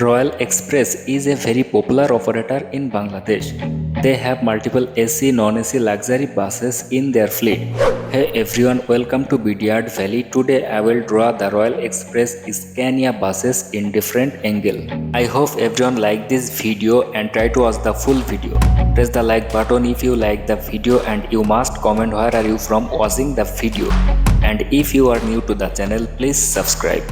Royal Express is a very popular operator in Bangladesh. They have multiple AC, non-AC luxury buses in their fleet. Hey everyone, welcome to Bidyard Valley. Today I will draw the Royal Express Scania buses in different angle. I hope everyone like this video and try to watch the full video. Press the like button if you like the video and you must comment where are you from watching the video. And if you are new to the channel, please subscribe.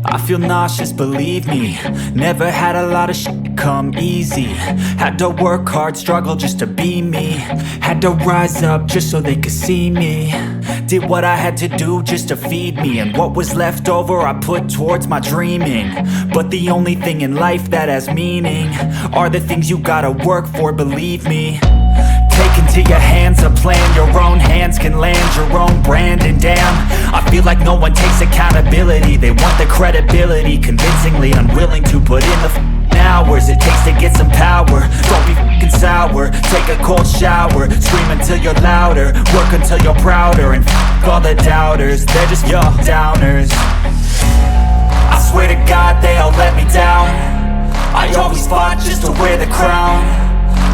I feel nauseous, believe me. Never had a lot of shit come easy. Had to work hard, struggle just to be me. Had to rise up just so they could see me. Did what I had to do just to feed me. And what was left over I put towards my dreaming. But the only thing in life that has meaning are the things you gotta work for, believe me. Take into your hands a plan. Your own hands can land your own brand. And damn, I feel like no one takes accountability. They want the credibility, convincingly unwilling to put in the hours it takes to get some power. Don't be f***ing sour. Take a cold shower. Scream until you're louder. Work until you're prouder. And f*** all the doubters, they're just your downers. I swear to God they all let me down. I always fought just to wear the crown.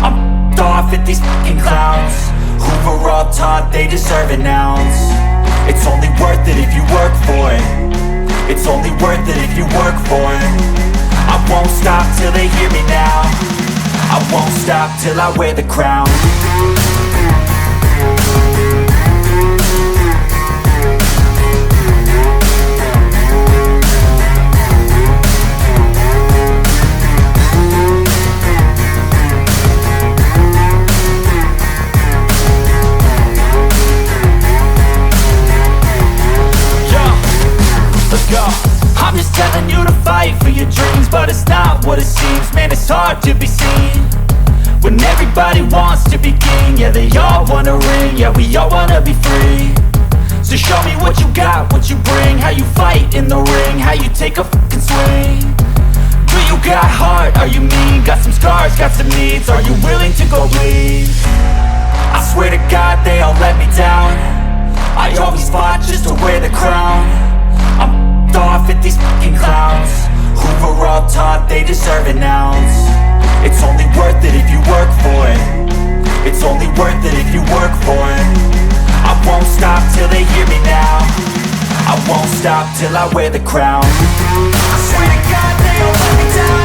I'm off at these fucking clowns who were all taught they deserve an ounce. It's only worth it if you work for it. It's only worth it if you work for it. I won't stop till they hear me now. I won't stop till I wear the crown. I'm just telling you to fight for your dreams, but it's not what it seems. Man, it's hard to be seen when everybody wants to be king. Yeah, they all wanna ring, yeah, we all wanna be free. So show me what you got, what you bring, how you fight in the ring, how you take a fucking swing. Do you got heart, are you mean? Got some scars, got some needs, are you willing to go bleed? I swear to God they all let me down. I always fought just to wear the crown. I'm off at these fucking clowns who were all taught they deserve an ounce. stop till I wear the crown. I swear to God they don't let me down.